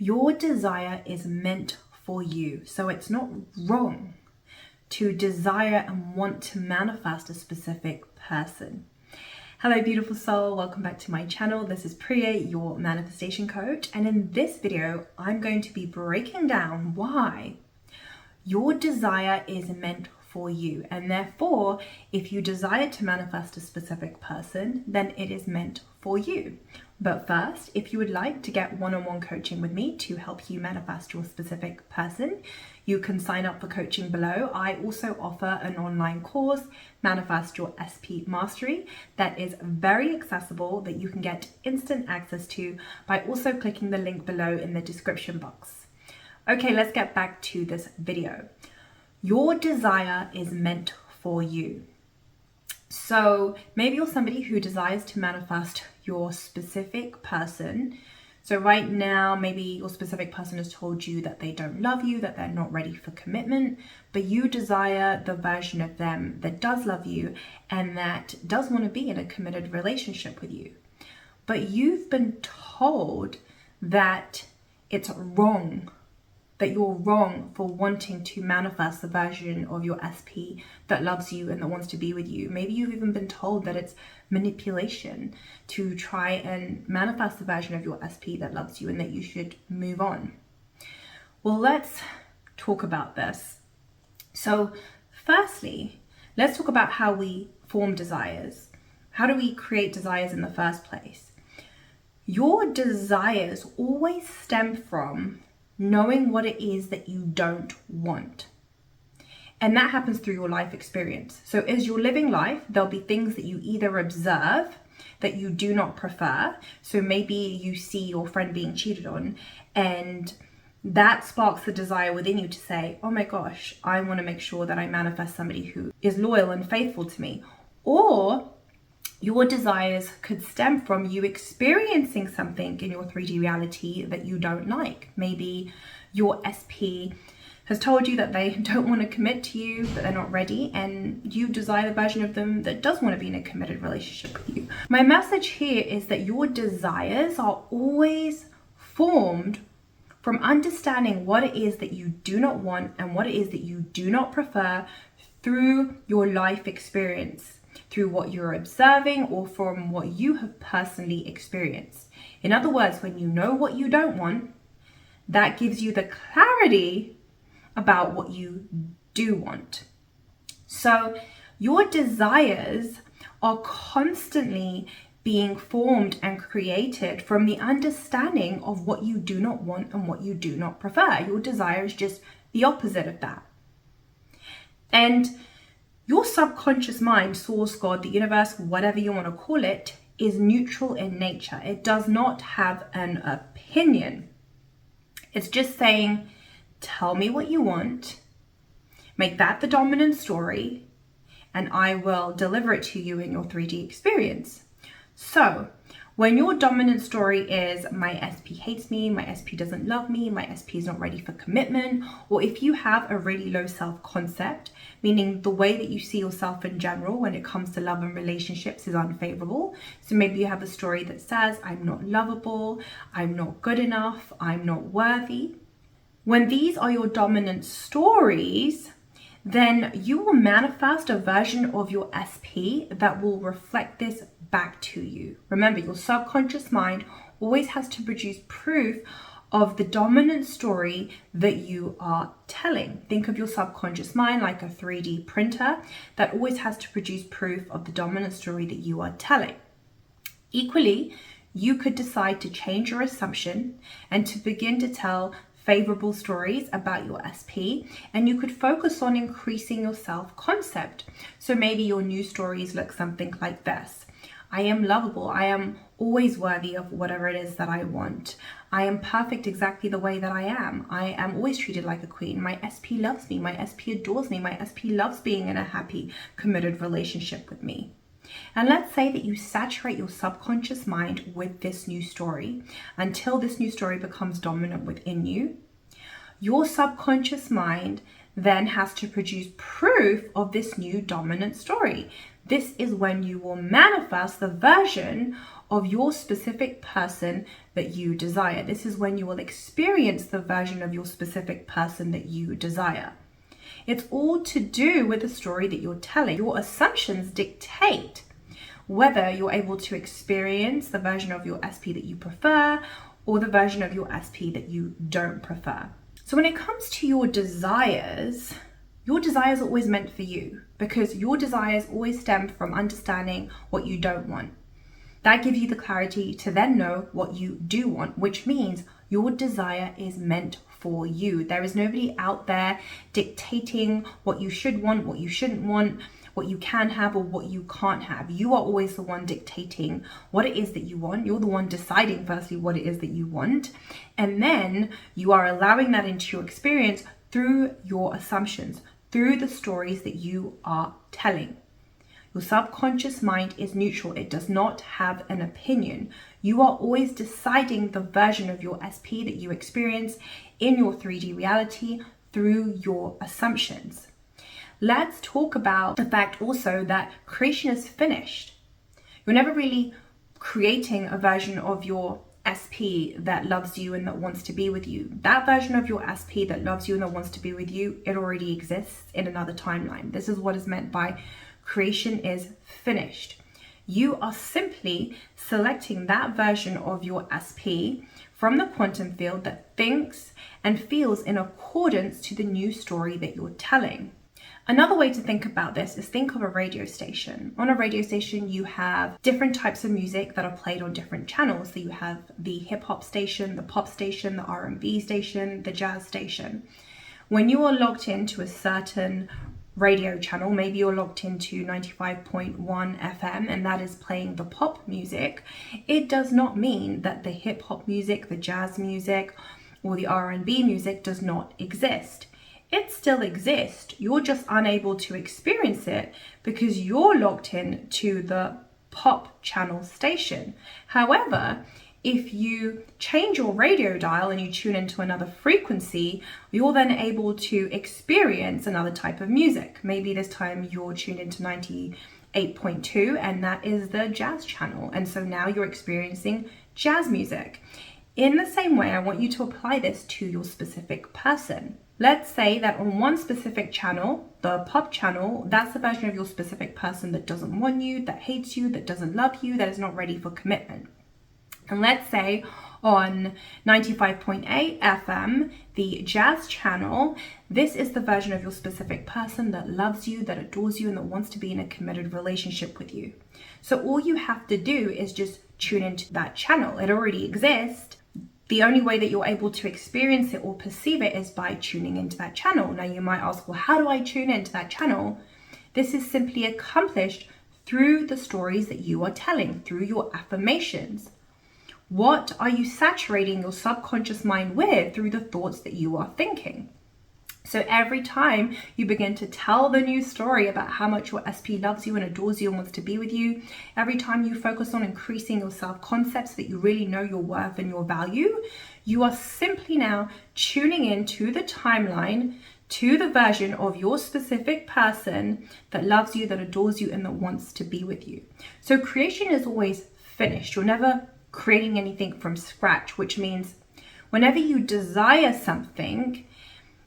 Your desire is meant for you. So it's not wrong to desire and want to manifest a specific person. Hello, beautiful soul. Welcome back to my channel. This is Priya, your manifestation coach. And in this video, I'm going to be breaking down why your desire is meant for you. And therefore, if you desire to manifest a specific person, then it is meant for you. But first, if you would like to get one-on-one coaching with me to help you manifest your specific person, you can sign up for coaching below. I also offer an online course, Manifest Your SP Mastery, that is very accessible, that you can get instant access to by also clicking the link below in the description box. Okay, let's get back to this video. Your desire is meant for you. So maybe you're somebody who desires to manifest your specific person. So right now, maybe your specific person has told you that they don't love you, that they're not ready for commitment, but you desire the version of them that does love you and that does want to be in a committed relationship with you. But you've been told that it's wrong, that you're wrong for wanting to manifest the version of your SP that loves you and that wants to be with you. Maybe you've even been told that it's manipulation to try and manifest the version of your SP that loves you and that you should move on. Well, let's talk about this. So firstly, let's talk about how we form desires. How do we create desires in the first place? Your desires always stem from knowing what it is that you don't want. And that happens through your life experience. So as you're living life, there'll be things that you either observe that you do not prefer. So maybe you see your friend being cheated on and that sparks the desire within you to say, oh my gosh, I want to make sure that I manifest somebody who is loyal and faithful to me. Or your desires could stem from you experiencing something in your 3D reality that you don't like. Maybe your SP has told you that they don't want to commit to you, that they're not ready, and you desire the version of them that does want to be in a committed relationship with you. My message here is that your desires are always formed from understanding what it is that you do not want and what it is that you do not prefer through your life experience, through what you're observing or from what you have personally experienced. In other words, when you know what you don't want, that gives you the clarity about what you do want. So your desires are constantly being formed and created from the understanding of what you do not want and what you do not prefer. Your desire is just the opposite of that. And your subconscious mind, source, God, the universe, whatever you want to call it, is neutral in nature. It does not have an opinion. It's just saying, tell me what you want, make that the dominant story, and I will deliver it to you in your 3D experience. So when your dominant story is my SP hates me, my SP doesn't love me, my SP is not ready for commitment, or if you have a really low self-concept, meaning the way that you see yourself in general when it comes to love and relationships is unfavorable. So maybe you have a story that says, I'm not lovable, I'm not good enough, I'm not worthy. When these are your dominant stories, then you will manifest a version of your SP that will reflect this back to you. Remember, your subconscious mind always has to produce proof of the dominant story that you are telling. Think of your subconscious mind like a 3D printer that always has to produce proof of the dominant story that you are telling. Equally, you could decide to change your assumption and to begin to tell favorable stories about your SP, and you could focus on increasing your self-concept. So maybe your new stories look something like this. I am lovable. I am always worthy of whatever it is that I want. I am perfect exactly the way that I am. I am always treated like a queen. My SP loves me. My SP adores me. My SP loves being in a happy, committed relationship with me. And let's say that you saturate your subconscious mind with this new story until this new story becomes dominant within you. Your subconscious mind then has to produce proof of this new dominant story. This is when you will manifest the version of your specific person that you desire. This is when you will experience the version of your specific person that you desire. It's all to do with the story that you're telling. Your assumptions dictate whether you're able to experience the version of your SP that you prefer or the version of your SP that you don't prefer. So when it comes to your desires are always meant for you, because your desires always stem from understanding what you don't want. That gives you the clarity to then know what you do want, which means your desire is meant for you. There is nobody out there dictating what you should want, what you shouldn't want, what you can have or what you can't have. You are always the one dictating what it is that you want. You're the one deciding firstly what it is that you want, and then you are allowing that into your experience through your assumptions, through the stories that you are telling. Your subconscious mind is neutral. It does not have an opinion. You are always deciding the version of your SP that you experience in your 3D reality through your assumptions. Let's talk about the fact also that creation is finished. You're never really creating a version of your SP that loves you and that wants to be with you. That version of your SP that loves you and that wants to be with you, it already exists in another timeline. This is what is meant by creation is finished. You are simply selecting that version of your SP from the quantum field that thinks and feels in accordance to the new story that you're telling. Another way to think about this is think of a radio station. On a radio station, you have different types of music that are played on different channels. So you have the hip hop station, the pop station, the R&B station, the jazz station. When you are logged into a certain radio channel, maybe you're logged into 95.1 FM and that is playing the pop music, it does not mean that the hip hop music, the jazz music, or the R&B music does not exist. It still exists. You're just unable to experience it because you're locked in to the pop channel station. However, if you change your radio dial and you tune into another frequency, you're then able to experience another type of music. Maybe this time you're tuned into 98.2 and that is the jazz channel. And so now you're experiencing jazz music. In the same way, I want you to apply this to your specific person. Let's say that on one specific channel, the pop channel, that's the version of your specific person that doesn't want you, that hates you, that doesn't love you, that is not ready for commitment. And let's say on 95.8 FM, the jazz channel, this is the version of your specific person that loves you, that adores you, and that wants to be in a committed relationship with you. So all you have to do is just tune into that channel. It already exists. The only way that you're able to experience it or perceive it is by tuning into that channel. Now you might ask, well, how do I tune into that channel? This is simply accomplished through the stories that you are telling, through your affirmations. What are you saturating your subconscious mind with through the thoughts that you are thinking? So every time you begin to tell the new story about how much your SP loves you and adores you and wants to be with you, every time you focus on increasing your self-concept so that you really know your worth and your value, you are simply now tuning in to the timeline, to the version of your specific person that loves you, that adores you, and that wants to be with you. So creation is always finished. You're never creating anything from scratch, which means whenever you desire something,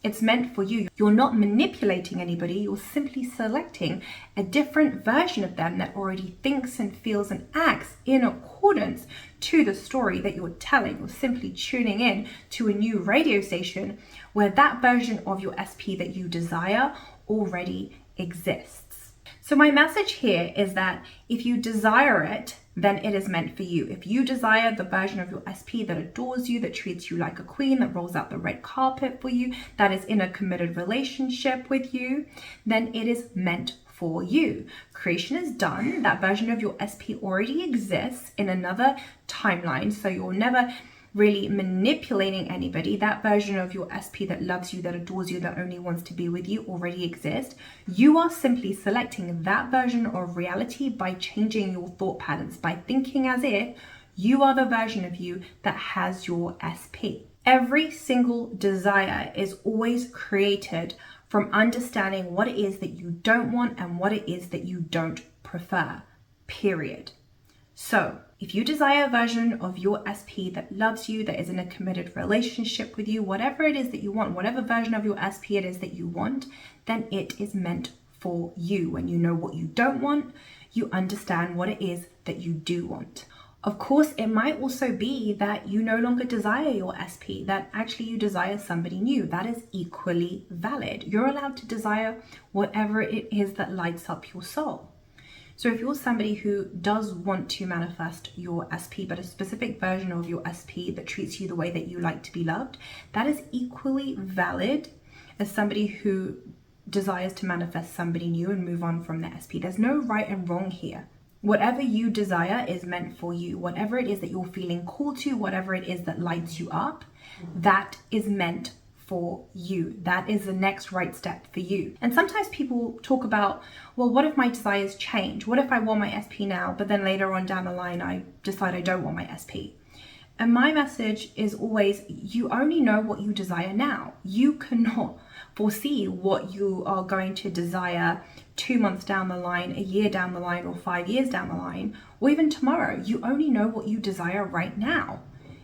it's meant for you. You're not manipulating anybody. You're simply selecting a different version of them that already thinks and feels and acts in accordance to the story that you're telling. You're simply tuning in to a new radio station where that version of your SP that you desire already exists. So my message here is that if you desire it, then it is meant for you. If you desire the version of your SP that adores you, that treats you like a queen, that rolls out the red carpet for you, that is in a committed relationship with you, then it is meant for you. Creation is done. That version of your SP already exists in another timeline, so you're never really manipulating anybody. That version of your SP that loves you, that adores you, that only wants to be with you already exists. You are simply selecting that version of reality by changing your thought patterns, by thinking as if you are the version of you that has your SP. Every single desire is always created from understanding what it is that you don't want and what it is that you don't prefer, period. So if you desire a version of your SP that loves you, that is in a committed relationship with you, whatever it is that you want, whatever version of your SP it is that you want, then it is meant for you. When you know what you don't want, you understand what it is that you do want. Of course, it might also be that you no longer desire your SP, that actually you desire somebody new. That is equally valid. You're allowed to desire whatever it is that lights up your soul. So if you're somebody who does want to manifest your SP, but a specific version of your SP that treats you the way that you like to be loved, that is equally valid as somebody who desires to manifest somebody new and move on from their SP. There's no right and wrong here. Whatever you desire is meant for you. Whatever it is that you're feeling called to, whatever it is that lights you up, that is meant for you. That is the next right step for you. And sometimes people talk about, well, what if my desires change? What if I want my SP now, but then later on down the line, I decide I don't want my SP? And my message is always, you only know what you desire now. You cannot foresee what you are going to desire 2 months down the line, a year down the line, or 5 years down the line, or even tomorrow. You only know what you desire right now.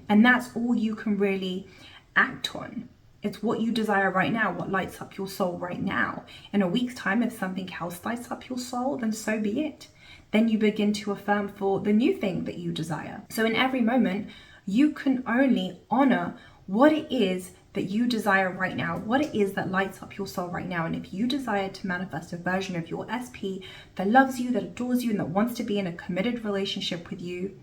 And that's all you can really act on. It's what you desire right now, what lights up your soul right now. In a week's time, if something else lights up your soul, then so be it. Then you begin to affirm for the new thing that you desire. So in every moment, you can only honor what it is that you desire right now, what it is that lights up your soul right now. And if you desire to manifest a version of your SP that loves you, that adores you, and that wants to be in a committed relationship with you,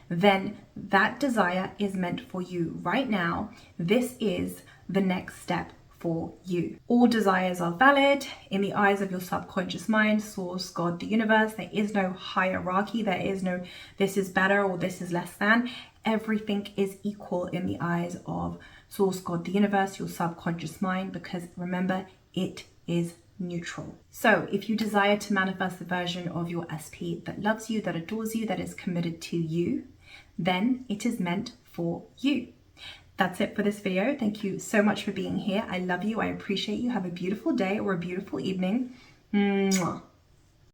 then that desire is meant for you right now. This is the next step for you. All desires are valid in the eyes of your subconscious mind, source, God, the universe. There is no hierarchy. There is no this is better or this is less than. Everything is equal in the eyes of source, God, the universe, your subconscious mind, because remember, it is neutral. So if you desire to manifest the version of your SP that loves you, that adores you, that is committed to you, then it is meant for you. That's it for this video. Thank you so much for being here. I love you. I appreciate you. Have a beautiful day or a beautiful evening. Mwah.